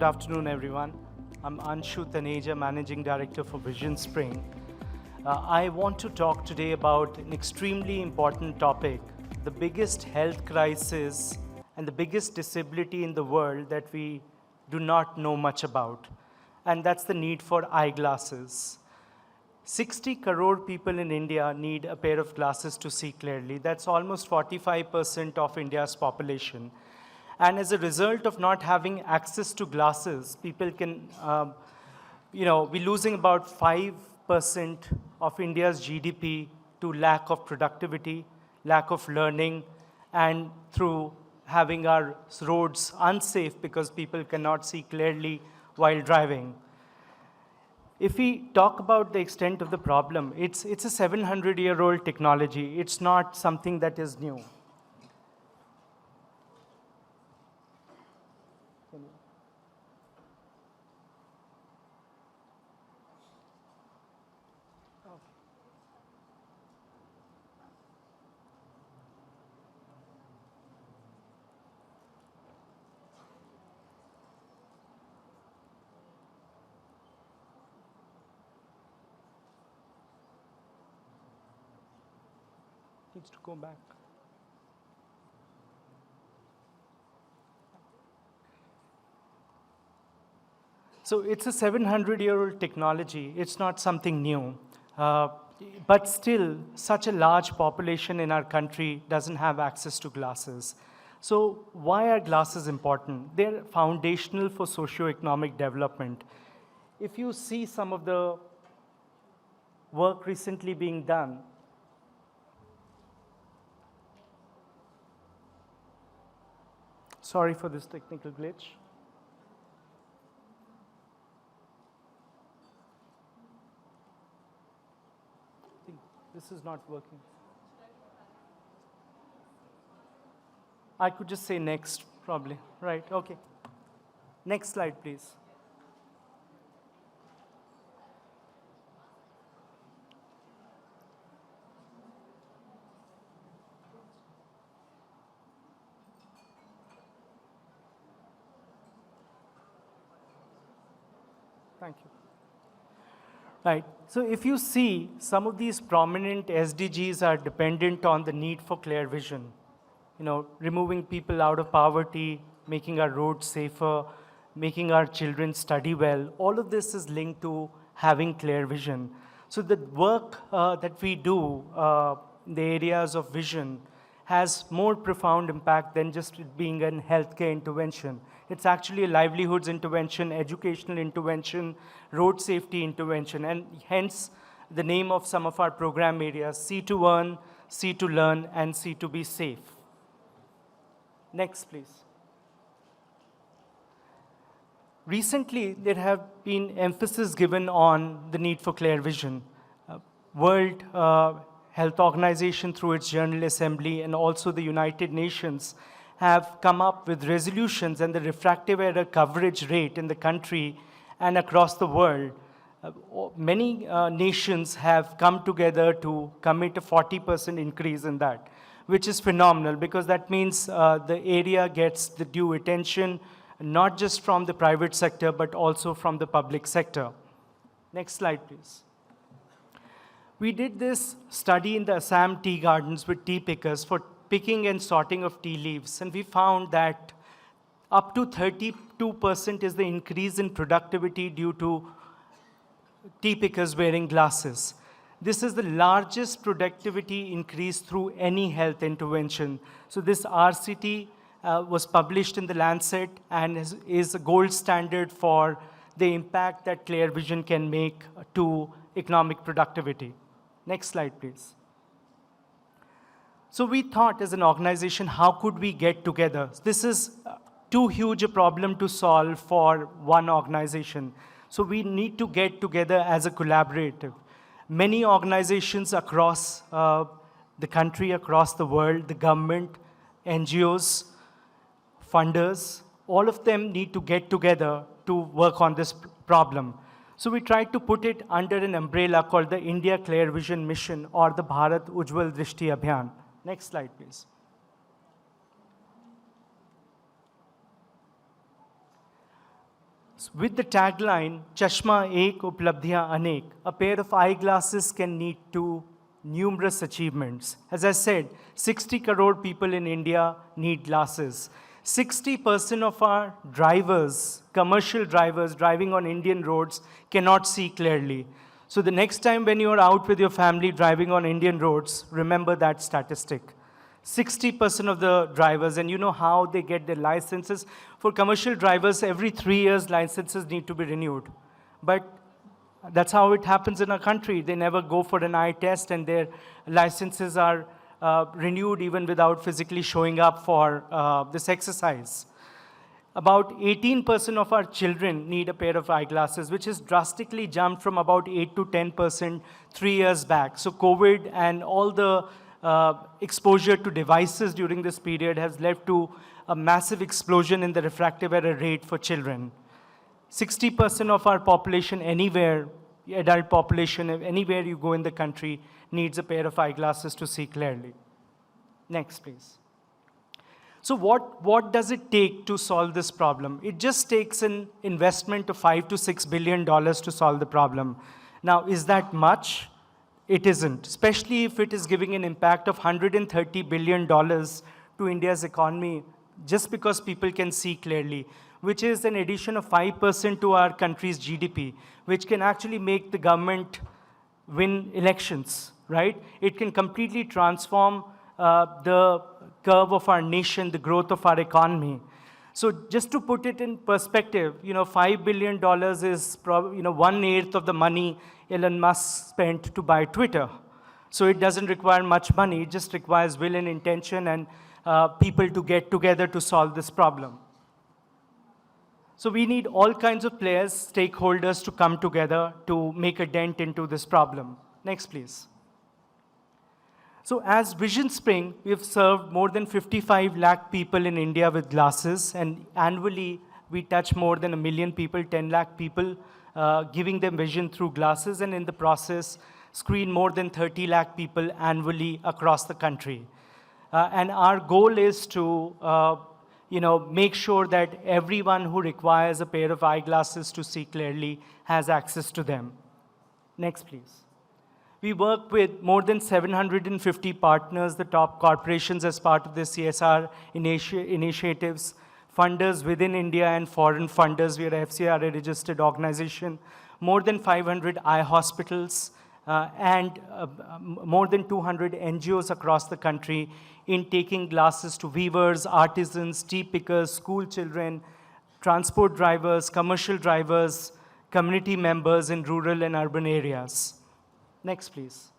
Good afternoon, everyone. I'm Anshu Taneja, Managing Director for VisionSpring. I want to talk today about an extremely important topic, the biggest health crisis and the biggest disability in the world that we do not know much about, and that's the need for eyeglasses. 60 crore people in India need a pair of glasses to see clearly. That's almost 45% of India's population. And as a result of not having access to glasses, people can, we're losing about 5% of India's GDP to lack of productivity, lack of learning, and through having our roads unsafe because people cannot see clearly while driving. If we talk about the extent of the problem, it's a 700-year-old technology. It's not something that is new. Needs to go back. So it's a 700-year-old technology. It's not something new. But still, such a large population in our country doesn't have access to glasses. So why are glasses important? They're foundational for socioeconomic development. If you see some of the work recently being done, sorry for this technical glitch. I think this is not working. I could just say next, probably. Right, okay. Next slide, please. Thank you. Right, so if you see, some of these prominent SDGs are dependent on the need for clear vision. Removing people out of poverty, making our roads safer, making our children study well. All of this is linked to having clear vision. So the work that we do in the areas of vision has more profound impact than just it being a healthcare intervention. It's actually a livelihoods intervention, educational intervention, road safety intervention, and hence the name of some of our program areas, C to Earn, C to Learn, and C to Be Safe. Next, please. Recently, there have been emphasis given on the need for clear vision. World Health Organization, through its General Assembly, and also the United Nations, have come up with resolutions, and the refractive error coverage rate in the country and across the world. Many nations have come together to commit a 40% increase in that, which is phenomenal because that means the area gets the due attention, not just from the private sector, but also from the public sector. Next slide, please. We did this study in the Assam tea gardens with tea pickers for picking and sorting of tea leaves, and we found that up to 32% is the increase in productivity due to tea pickers wearing glasses. This is the largest productivity increase through any health intervention. So this RCT was published in the Lancet and is a gold standard for the impact that clear vision can make to economic productivity. Next slide, please. So we thought as an organization, how could we get together? This is too huge a problem to solve for one organization. So we need to get together as a collaborative. Many organizations across the country, across the world, the government, NGOs, funders, all of them need to get together to work on this problem. So we tried to put it under an umbrella called the India Clear Vision Mission or the Bharat Ujjwal Drishti Abhiyan. Next slide, please. With the tagline, Chashma Ek Uplabdhiyan Anek, a pair of eyeglasses can lead to numerous achievements. As I said, 60 crore people in India need glasses. 60% of our drivers, commercial drivers driving on Indian roads, cannot see clearly. So the next time when you're out with your family driving on Indian roads, remember that statistic. 60% of the drivers, and you know how they get their licenses. For commercial drivers, every 3 years, licenses need to be renewed. But that's how it happens in our country. They never go for an eye test, and their licenses are renewed even without physically showing up for this exercise. About 18% of our children need a pair of eyeglasses, which has drastically jumped from about 8 to 10% 3 years back. So COVID and all the exposure to devices during this period has led to a massive explosion in the refractive error rate for children. 60% of our population anywhere, adult population, anywhere you go in the country, needs a pair of eyeglasses to see clearly. Next, please. So what does it take to solve this problem? It just takes an investment of $5 to $6 billion to solve the problem. Now, is that much? It isn't, especially if it is giving an impact of $130 billion to India's economy just because people can see clearly, which is an addition of 5% to our country's GDP, which can actually make the government win elections, right? It can completely transform the curve of our nation, the growth of our economy. So just to put it in perspective, $5 billion is probably 1/8 of the money Elon Musk spent to buy Twitter. So it doesn't require much money. It just requires will and intention and people to get together to solve this problem. So we need all kinds of players, stakeholders to come together to make a dent into this problem. Next, please. So as VisionSpring, we have served more than 55 lakh people in India with glasses, and annually we touch more than 1 million people, 10 lakh people, giving them vision through glasses, and in the process, screen more than 30 lakh people annually across the country. And our goal is to make sure that everyone who requires a pair of eyeglasses to see clearly has access to them. Next, please. We work with more than 750 partners, the top corporations as part of the CSR initiatives, funders within India and foreign funders. We are a FCRA registered organization, more than 500 eye hospitals, and more than 200 NGOs across the country in taking glasses to weavers, artisans, tea pickers, school children, transport drivers, commercial drivers, community members in rural and urban areas. Next, please.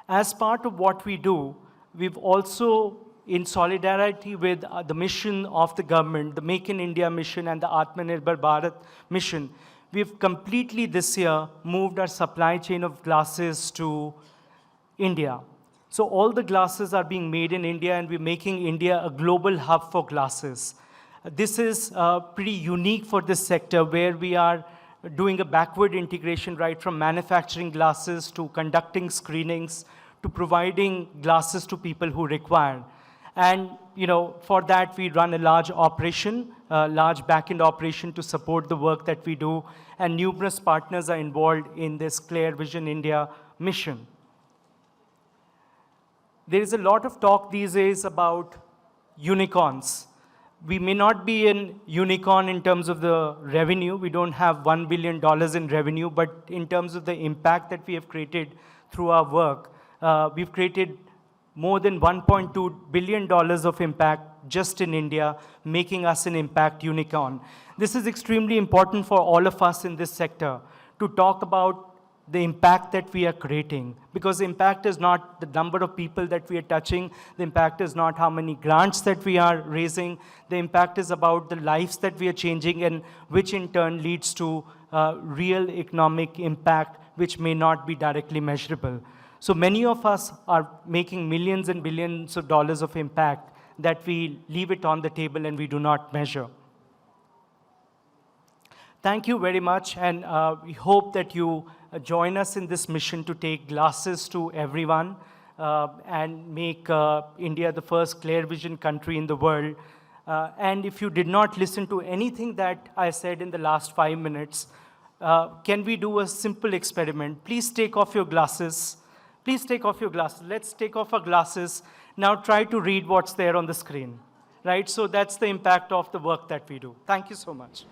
As part of what we do, we've also, in solidarity with the mission of the government, the Make in India mission and the Atmanirbhar Bharat mission, we've completely this year moved our supply chain of glasses to India. So all the glasses are being made in India, and we're making India a global hub for glasses. This is pretty unique for this sector, where we are doing a backward integration right from manufacturing glasses to conducting screenings to providing glasses to people who require. And for that we run a large operation, a large back-end operation to support the work that we do, and numerous partners are involved in this Clear Vision India mission. There is a lot of talk these days about unicorns. We may not be an unicorn in terms of the revenue. We don't have $1 billion in revenue, but in terms of the impact that we have created through our work, we've created more than $1.2 billion of impact just in India, making us an impact unicorn. This is extremely important for all of us in this sector to talk about the impact that we are creating, because the impact is not the number of people that we are touching, the impact is not how many grants that we are raising, the impact is about the lives that we are changing, and which in turn leads to real economic impact which may not be directly measurable. So many of us are making millions and billions of dollars of impact that we leave it on the table and we do not measure. Thank you very much, and we hope that you join us in this mission to take glasses to everyone and make India the first clear vision country in the world. And if you did not listen to anything that I said in the last 5 minutes, can we do a simple experiment? Please take off your glasses. Please take off your glasses. Let's take off our glasses. Now try to read what's there on the screen, right? So that's the impact of the work that we do. Thank you so much.